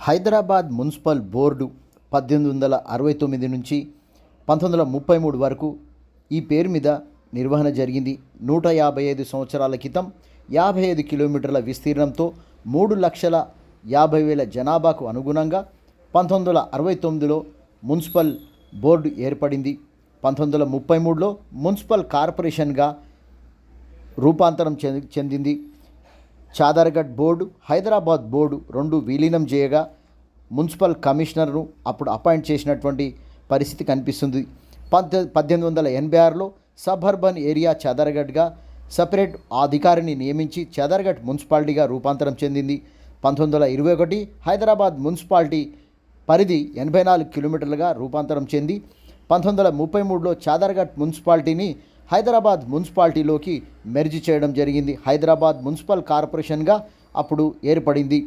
Hyderabad municipal board 1869 నుంచి 1933 వరకు ఈ పేరు మీద నిర్వహణ జరిగింది. 155 సంవత్సరాల క్రితం 55 కిలోమీటర్ల విస్తీర్ణంతో 3,50,000 జనాభాకు అనుగుణంగా 1969లో మున్సిపల్ బోర్డు ఏర్పడింది. 1933లో మున్సిపల్ కార్పొరేషన్గా రూపాంతరం చెందింది. చాదర్ఘట్ బోర్డు, హైదరాబాద్ బోర్డు రెండు విలీనం చేయగా మున్సిపల్ కమిషనర్ను అప్పుడు అపాయింట్ చేసినటువంటి పరిస్థితి కనిపిస్తుంది. 1886లో సబర్బన్ ఏరియా చాదర్ఘట్గా సపరేట్ అధికారిని నియమించి చాదర్ఘట్ మున్సిపాలిటీగా రూపాంతరం చెందింది. 1921 హైదరాబాద్ మున్సిపాలిటీ పరిధి 84 కిలోమీటర్లుగా రూపాంతరం చెంది 1933లో చాదర్ఘట్ మున్సిపాలిటీని హైదరాబాద్ మున్సిపాలిటీలోకి మెర్జ్ చేయడం జరిగింది. హైదరాబాద్ మున్సిపల్ కార్పొరేషన్గా అప్పుడు ఏర్పడింది.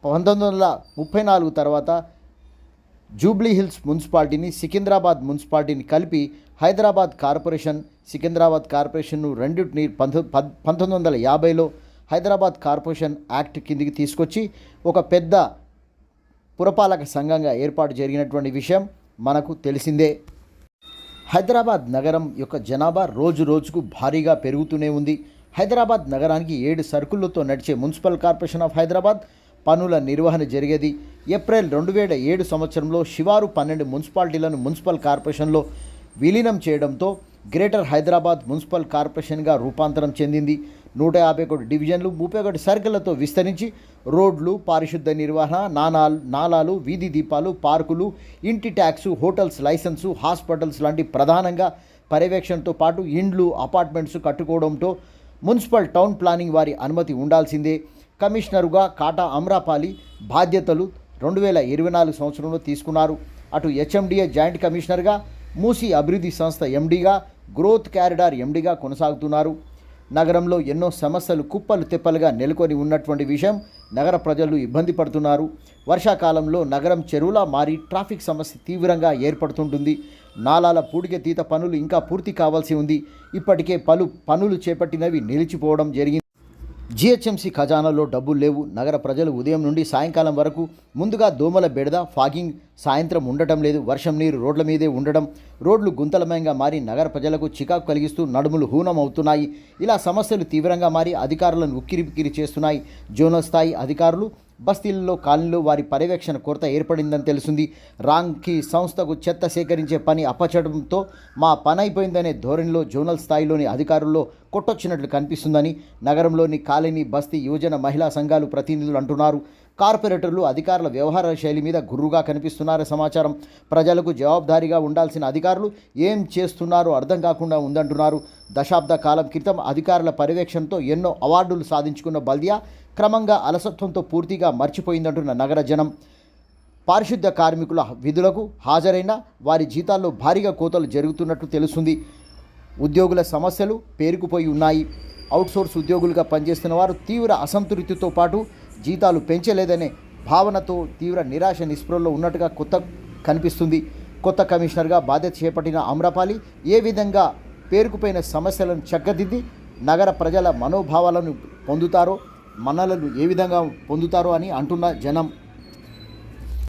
1934 తర్వాత జూబ్లీ హిల్స్ మున్సిపాలిటీని సికింద్రాబాద్ మున్సిపాలిటీని కలిపి హైదరాబాద్ కార్పొరేషన్, సికింద్రాబాద్ కార్పొరేషన్ను రెండింటిని 1950లో హైదరాబాద్ కార్పొరేషన్ యాక్ట్ కిందికి తీసుకొచ్చి ఒక పెద్ద పురపాలక సంఘంగా ఏర్పాటు జరిగినటువంటి విషయం మనకు తెలిసిందే. హైదరాబాద్ నగరం యొక్క జనాభా రోజు రోజుకు భారీగా పెరుగుతూనే ఉంది. హైదరాబాద్ నగరానికి 7 సర్కిళ్లతో నడిచే మున్సిపల్ కార్పొరేషన్ ఆఫ్ హైదరాబాద్ పనుల నిర్వహణ జరిగేది. ఏప్రిల్ 2007 సంవత్సరంలో శివారు 12 మున్సిపాలిటీలను మున్సిపల్ కార్పొరేషన్లో విలీనం చేయడంతో గ్రేటర్ హైదరాబాద్ మున్సిపల్ కార్పొరేషన్గా రూపాంతరం చెందింది. 151 డివిజన్లు 31 సర్కిళ్లతో విస్తరించి రోడ్లు, పారిశుద్ధ నిర్వహణ, నాలాలు, వీధి దీపాలు, పార్కులు, ఇంటి ట్యాక్సు, హోటల్స్ లైసెన్సు, హాస్పిటల్స్ లాంటి ప్రధానంగా పర్యవేక్షణతో పాటు ఇండ్లు, అపార్ట్మెంట్స్ కట్టుకోవడంతో మున్సిపల్ టౌన్ ప్లానింగ్ వారి అనుమతి ఉండాల్సిందే. కమిషనరుగా కాటా అమ్రాపాలి బాధ్యతలు 2024 సంవత్సరంలో తీసుకున్నారు. అటు హెచ్ఎండిఏ జాయింట్ కమిషనర్గా, మూసీ అభివృద్ధి సంస్థ ఎండీగా, గ్రోత్ క్యారిడార్ ఎండీగా కొనసాగుతున్నారు. నగరంలో ఎన్నో సమస్యలు కుప్పలు తెప్పలుగా నెలకొని ఉన్నటువంటి విషయం నగర ప్రజలు ఇబ్బంది పడుతున్నారు. వర్షాకాలంలో నగరం చెరువులా మారి ట్రాఫిక్ సమస్య తీవ్రంగా ఏర్పడుతుంటుంది. నాలాల పూడికతీత పనులు ఇంకా పూర్తి కావాల్సి ఉంది. ఇప్పటికే పలు పనులు చేపట్టినవి నిలిచిపోవడం జరిగింది. జిహెచ్ఎంసీ ఖజానాలో డబ్బులు లేవు. నగర ప్రజలు ఉదయం నుండి సాయంకాలం వరకు ముందుగా దోమల బెడద, ఫాగింగ్, సాయంత్రం ఉండటం లేదు. వర్షం నీరు రోడ్ల మీదే ఉండడం, రోడ్లు గుంతలమయంగా మారి నగర ప్రజలకు చికాకు కలిగిస్తూ నడుములు హూనం అవుతున్నాయి. ఇలా సమస్యలు తీవ్రంగా మారి అధికారులను ఉక్కిరిబిక్కిరి చేస్తున్నాయి. జోనల్ స్థాయి అధికారులు బస్తీలలో, కాలనీలో వారి పర్యవేక్షణ కొరత ఏర్పడిందని తెలిసింది. రాంకీ సంస్థకు చెత్త సేకరించే పని అప్పచెప్పడంతో మా పని అయిపోయిందనే ధోరణిలో జోనల్ స్థాయిలోని అధికారుల్లో కొట్టొచ్చినట్లు కనిపిస్తుందని నగరంలోని కాలనీ, బస్తీ, యువజన, మహిళా సంఘాలు ప్రతినిధులు అంటున్నారు. కార్పొరేటర్లు అధికారుల వ్యవహార శైలి మీద గుర్రుగా కనిపిస్తున్నారని సమాచారం. ప్రజలకు జవాబుదారీగా ఉండాల్సిన అధికారులు ఏం చేస్తున్నారో అర్థం కాకుండా ఉందంటున్నారు. దశాబ్ద కాలం క్రితం అధికారుల పర్యవేక్షణతో ఎన్నో అవార్డులు సాధించుకున్న బల్దియా క్రమంగా అలసత్వంతో పూర్తిగా మర్చిపోయిందంటున్న నగర జనం. పారిశుద్ధ్య కార్మికుల విధులకు హాజరైన వారి జీతాల్లో భారీగా కోతలు జరుగుతున్నట్టు తెలుస్తుంది. ఉద్యోగుల సమస్యలు పేరుకుపోయి ఉన్నాయి. అవుట్సోర్స్ ఉద్యోగులుగా పనిచేస్తున్న వారు తీవ్ర అసంతృప్తితో పాటు జీతాలు పెంచలేదనే భావనతో తీవ్ర నిరాశ నిస్పృహలో ఉన్నట్టుగా కనిపిస్తుంది. కొత్త కమిషనర్గా బాధ్యత చేపట్టిన అమ్రపాలి ఏ విధంగా పేరుకుపోయిన సమస్యలను చక్కదిద్ది నగర ప్రజల మనోభావాలను పొందుతారో, మన్నలను ఏ విధంగా పొందుతారో అని అంటున్న జనం.